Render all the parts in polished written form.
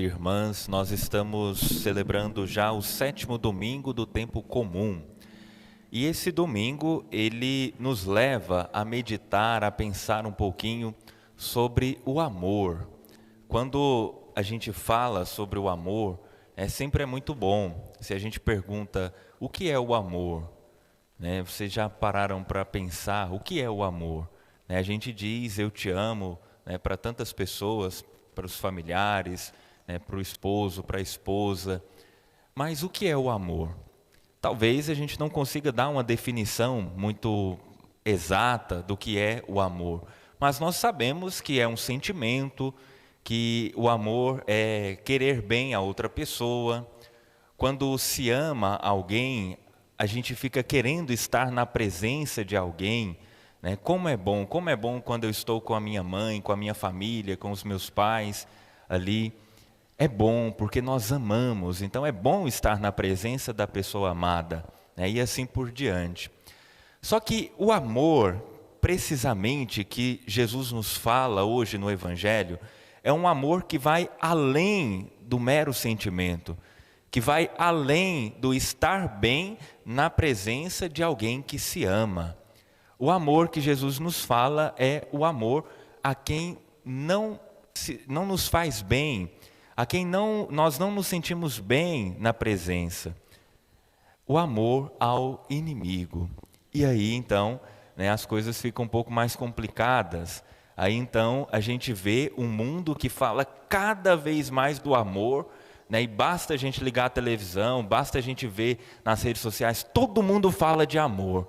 Irmãs, nós estamos celebrando já o 7º domingo do tempo comum. E esse domingo, ele nos leva a meditar, a pensar um pouquinho sobre o amor. Quando a gente fala sobre o amor, sempre é muito bom. Se a gente pergunta, o que é o amor? Vocês já pararam para pensar, o que é o amor? A gente diz, eu te amo, para tantas pessoas, para os familiares, para o esposo, para a esposa. Mas o que é o amor? Talvez a gente não consiga dar uma definição muito exata do que é o amor. Mas nós sabemos que é um sentimento, que o amor é querer bem a outra pessoa. Quando se ama alguém, a gente fica querendo estar na presença de alguém. Como é bom quando eu estou com a minha mãe, com a minha família, com os meus pais ali. É bom porque nós amamos, então é bom estar na presença da pessoa amada, e assim por diante. Só que o amor, precisamente, que Jesus nos fala hoje no Evangelho, é um amor que vai além do mero sentimento, que vai além do estar bem na presença de alguém que se ama. O amor que Jesus nos fala é o amor a quem não nos faz bem, a quem nós não nos sentimos bem na presença. O amor ao inimigo. E aí então, as coisas ficam um pouco mais complicadas. Aí então a gente vê um mundo que fala cada vez mais do amor, e basta a gente ligar a televisão, basta a gente ver nas redes sociais, todo mundo fala de amor.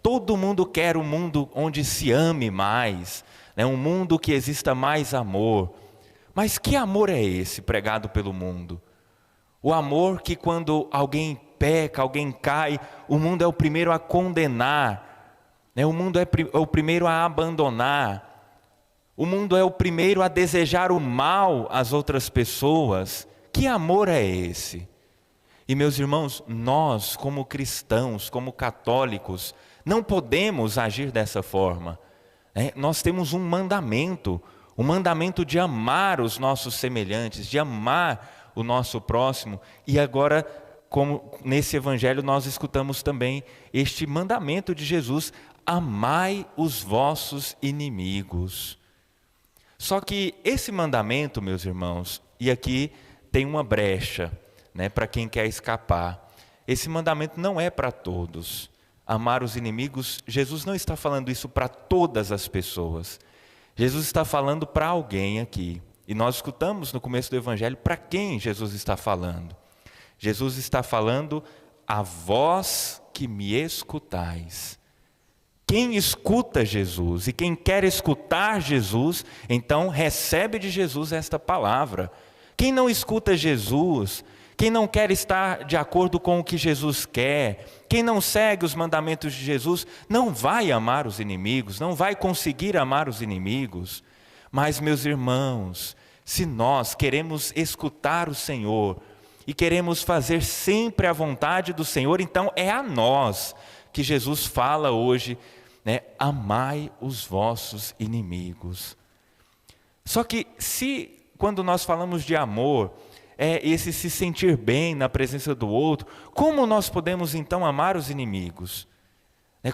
Todo mundo quer um mundo onde se ame mais, um mundo que exista mais amor. Mas que amor é esse pregado pelo mundo? O amor que quando alguém peca, alguém cai, o mundo é o primeiro a condenar, o mundo é o primeiro a abandonar, o mundo é o primeiro a desejar o mal às outras pessoas. Que amor é esse? E meus irmãos, nós como cristãos, como católicos, não podemos agir dessa forma. Nós temos um mandamento de amar os nossos semelhantes, de amar o nosso próximo. E agora, como nesse evangelho nós escutamos também este mandamento de Jesus: amai os vossos inimigos. Só que esse mandamento, meus irmãos, e aqui tem uma brecha, para quem quer escapar. Esse mandamento não é para todos. Amar os inimigos, Jesus não está falando isso para todas as pessoas. Jesus está falando para alguém aqui. E nós escutamos no começo do Evangelho para quem Jesus está falando. Jesus está falando a vós que me escutais. Quem escuta Jesus e quem quer escutar Jesus, então recebe de Jesus esta palavra. Quem não escuta Jesus, quem não quer estar de acordo com o que Jesus quer, quem não segue os mandamentos de Jesus, não vai amar os inimigos, não vai conseguir amar os inimigos. Mas, meus irmãos, se nós queremos escutar o Senhor e queremos fazer sempre a vontade do Senhor, então é a nós que Jesus fala hoje, amai os vossos inimigos. Só que quando nós falamos de amor, esse se sentir bem na presença do outro, como nós podemos então amar os inimigos?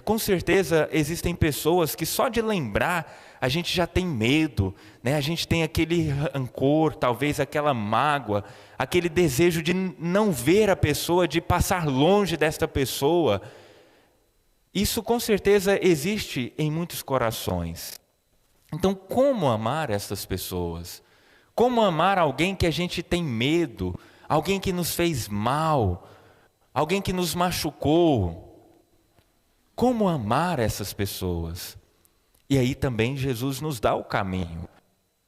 Com certeza existem pessoas que só de lembrar a gente já tem medo, a gente tem aquele rancor, talvez aquela mágoa, aquele desejo de não ver a pessoa, de passar longe desta pessoa. Isso com certeza existe em muitos corações. Então, como amar essas pessoas? Como amar alguém que a gente tem medo, alguém que nos fez mal, alguém que nos machucou? Como amar essas pessoas? E aí também Jesus nos dá o caminho.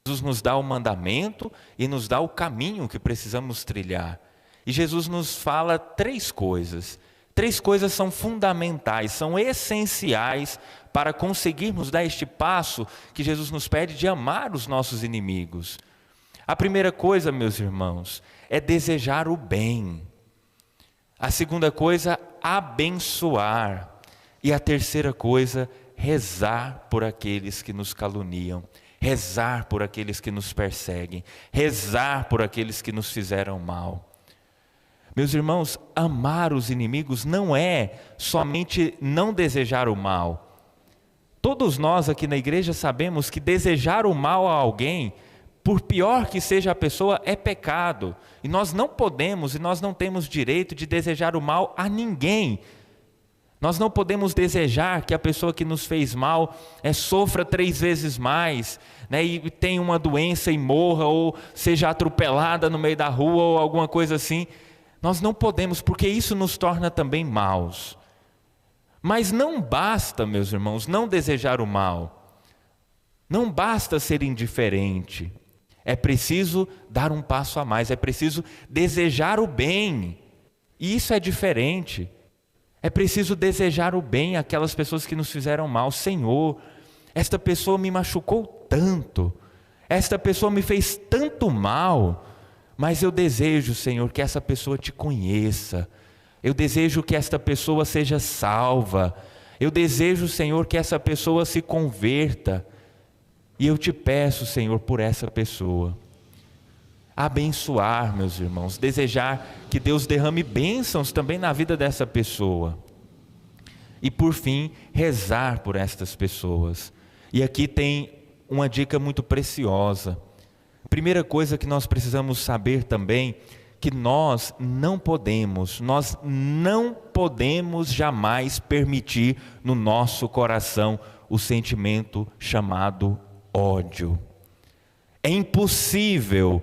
Jesus nos dá o mandamento e nos dá o caminho que precisamos trilhar. E Jesus nos fala 3 coisas. 3 coisas são fundamentais, são essenciais para conseguirmos dar este passo que Jesus nos pede de amar os nossos inimigos. A primeira coisa, meus irmãos, é desejar o bem. A segunda coisa, abençoar. E a terceira coisa, rezar por aqueles que nos caluniam. rezar por aqueles que nos perseguem, rezar por aqueles que nos fizeram mal. Meus irmãos, amar os inimigos não é somente não desejar o mal. Todos nós aqui na igreja sabemos que desejar o mal a alguém, por pior que seja a pessoa, é pecado. E nós não podemos e nós não temos direito de desejar o mal a ninguém. Nós não podemos desejar que a pessoa que nos fez mal sofra 3 vezes mais, né, e tenha uma doença e morra, ou seja atropelada no meio da rua, ou alguma coisa assim. Nós não podemos, porque isso nos torna também maus. Mas não basta, meus irmãos, não desejar o mal. Não basta ser indiferente. É preciso dar um passo a mais, é preciso desejar o bem. E isso é diferente. É preciso desejar o bem àquelas pessoas que nos fizeram mal. Senhor, esta pessoa me machucou tanto, esta pessoa me fez tanto mal, mas eu desejo, Senhor, que essa pessoa te conheça. Eu desejo que esta pessoa seja salva. Eu desejo, Senhor, que essa pessoa se converta. E eu te peço, Senhor, por essa pessoa. Abençoar, meus irmãos, desejar que Deus derrame bênçãos também na vida dessa pessoa. E por fim, rezar por estas pessoas. E aqui tem uma dica muito preciosa. Primeira coisa que nós precisamos saber também, que nós não podemos jamais permitir no nosso coração o sentimento chamado ódio. É impossível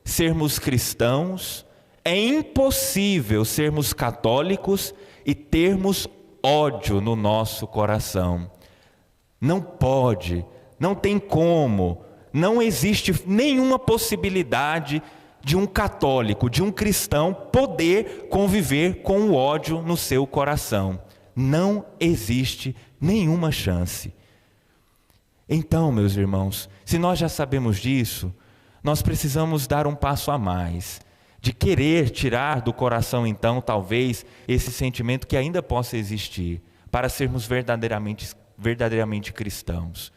sermos cristãos, é impossível sermos católicos e termos ódio no nosso coração. Não pode, não tem como, não existe nenhuma possibilidade de um católico, de um cristão poder conviver com o ódio no seu coração. Não existe nenhuma chance. Então, meus irmãos, se nós já sabemos disso, nós precisamos dar um passo a mais, de querer tirar do coração, então, talvez, esse sentimento que ainda possa existir, para sermos verdadeiramente cristãos.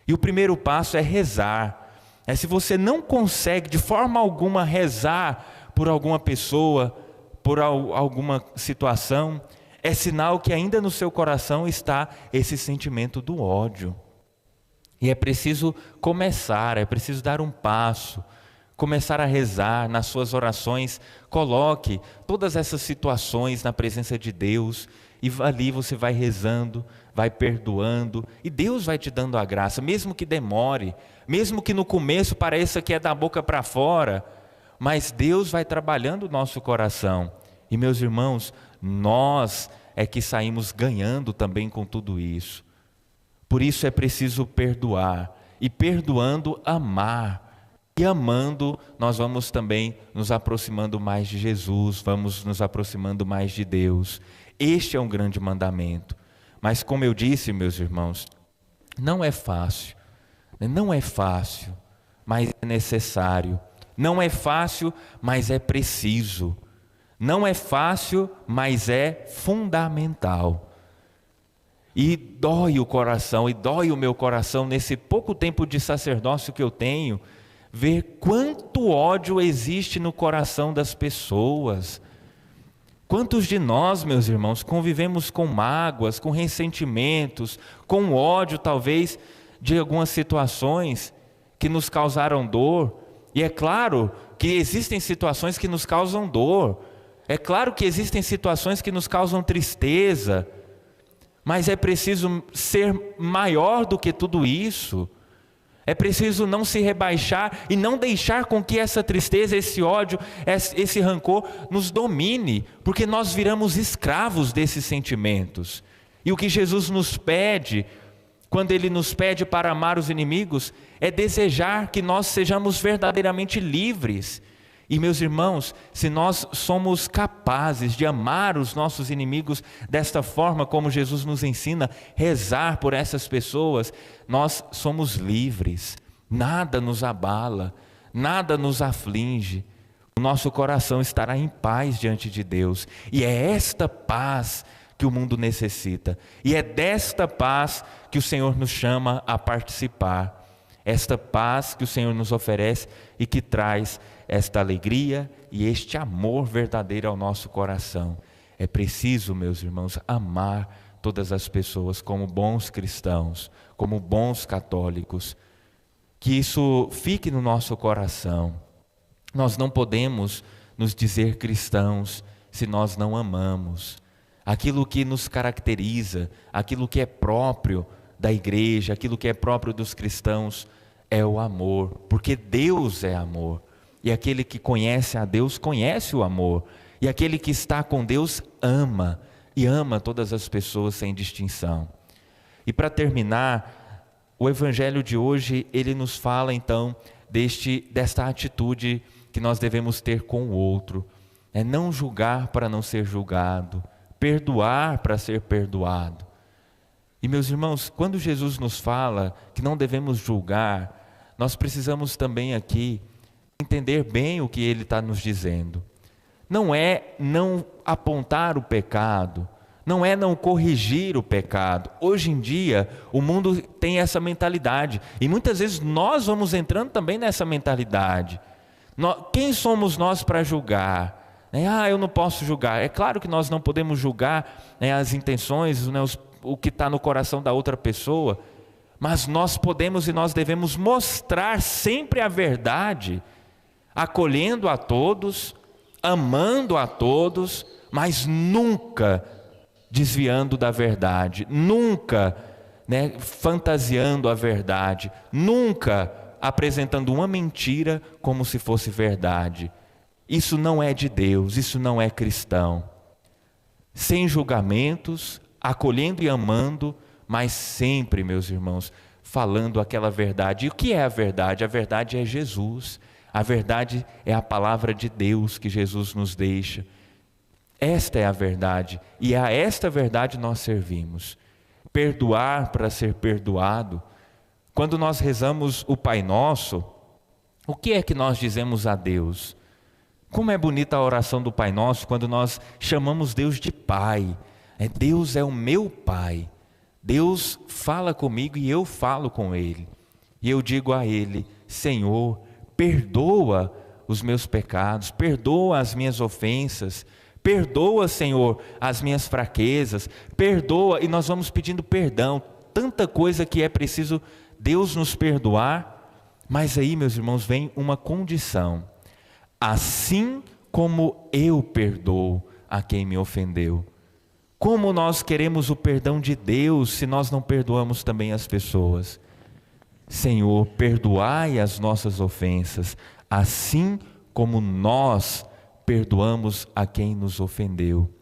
E o primeiro passo é rezar. Se você não consegue de forma alguma rezar por alguma pessoa, por alguma situação, é sinal que ainda no seu coração está esse sentimento do ódio. E é preciso começar, é preciso dar um passo, começar a rezar nas suas orações. Coloque todas essas situações na presença de Deus e ali você vai rezando, vai perdoando e Deus vai te dando a graça, mesmo que demore, mesmo que no começo pareça que é da boca para fora, mas Deus vai trabalhando o nosso coração. E meus irmãos, nós é que saímos ganhando também com tudo isso. Por isso é preciso perdoar, e perdoando, amar. E amando, nós vamos também nos aproximando mais de Jesus, vamos nos aproximando mais de Deus. Este é um grande mandamento. Mas como eu disse, meus irmãos, não é fácil. Não é fácil, mas é necessário. Não é fácil, mas é preciso. Não é fácil, mas é fundamental. E dói o coração, e dói o meu coração nesse pouco tempo de sacerdócio que eu tenho, ver quanto ódio existe no coração das pessoas. Quantos de nós, meus irmãos, convivemos com mágoas, com ressentimentos, com ódio talvez de algumas situações que nos causaram dor. E é claro que existem situações que nos causam dor, é claro que existem situações que nos causam tristeza, mas é preciso ser maior do que tudo isso. É preciso não se rebaixar e não deixar com que essa tristeza, esse ódio, esse rancor nos domine, porque nós viramos escravos desses sentimentos. E o que Jesus nos pede, quando Ele nos pede para amar os inimigos, é desejar que nós sejamos verdadeiramente livres. E meus irmãos, se nós somos capazes de amar os nossos inimigos desta forma como Jesus nos ensina, rezar por essas pessoas, nós somos livres, nada nos abala, nada nos aflige, o nosso coração estará em paz diante de Deus. E é esta paz que o mundo necessita, e é desta paz que o Senhor nos chama a participar. esta paz que o Senhor nos oferece e que traz esta alegria e este amor verdadeiro ao nosso coração. É preciso, meus irmãos, amar todas as pessoas como bons cristãos, como bons católicos. Que isso fique no nosso coração. Nós não podemos nos dizer cristãos se nós não amamos. Aquilo que nos caracteriza, aquilo que é próprio da igreja, aquilo que é próprio dos cristãos é o amor, porque Deus é amor. E aquele que conhece a Deus conhece o amor. E aquele que está com Deus ama, e ama todas as pessoas sem distinção. E para terminar, o evangelho de hoje, ele nos fala então desta atitude que nós devemos ter com o outro. É não julgar para não ser julgado, perdoar para ser perdoado. E meus irmãos, quando Jesus nos fala que não devemos julgar, nós precisamos também aqui entender bem o que ele está nos dizendo. Não é não apontar o pecado, não é não corrigir o pecado. Hoje em dia, o mundo tem essa mentalidade, e muitas vezes nós vamos entrando também nessa mentalidade. Quem somos nós para julgar? Eu não posso julgar. É claro que nós não podemos julgar as intenções, o que está no coração da outra pessoa, mas nós podemos e nós devemos mostrar sempre a verdade, acolhendo a todos, amando a todos, mas nunca desviando da verdade, nunca fantasiando a verdade, nunca apresentando uma mentira como se fosse verdade. Isso não é de Deus, isso não é cristão. Sem julgamentos, acolhendo e amando, mas sempre, meus irmãos, falando aquela verdade. E o que é a verdade? A verdade é Jesus. A verdade é a palavra de Deus que Jesus nos deixa. Esta é a verdade, e a esta verdade nós servimos. Perdoar para ser perdoado. Quando nós rezamos o Pai Nosso, o que é que nós dizemos a Deus? Como é bonita a oração do Pai Nosso quando nós chamamos Deus de Pai. Deus é o meu Pai. Deus fala comigo e eu falo com Ele. E eu digo a Ele: Senhor, perdoa os meus pecados, perdoa as minhas ofensas, perdoa, Senhor, as minhas fraquezas, perdoa. E nós vamos pedindo perdão, tanta coisa que é preciso Deus nos perdoar. Mas aí, meus irmãos, vem uma condição: assim como eu perdoo a quem me ofendeu. Como nós queremos o perdão de Deus se nós não perdoamos também as pessoas? Senhor, perdoai as nossas ofensas, assim como nós perdoamos a quem nos ofendeu.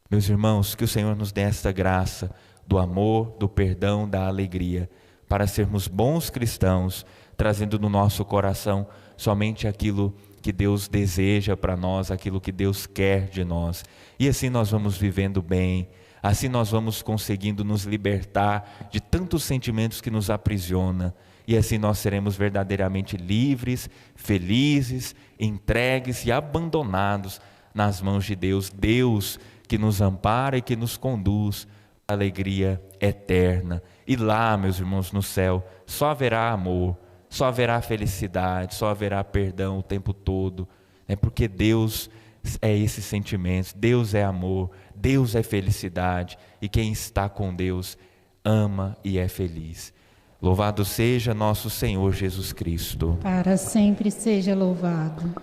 Meus irmãos, que o Senhor nos dê esta graça do amor, do perdão, da alegria, para sermos bons cristãos, trazendo no nosso coração somente aquilo que Deus deseja para nós, aquilo que Deus quer de nós. E assim nós vamos vivendo bem, assim nós vamos conseguindo nos libertar de tantos sentimentos que nos aprisionam. E assim nós seremos verdadeiramente livres, felizes, entregues e abandonados nas mãos de Deus. Deus que nos ampara e que nos conduz à alegria eterna. E lá, meus irmãos, no céu, só haverá amor, só haverá felicidade, só haverá perdão o tempo todo. Porque Deus é esses sentimentos, Deus é amor, Deus é felicidade. E quem está com Deus ama e é feliz. Louvado seja nosso Senhor Jesus Cristo. Para sempre seja louvado.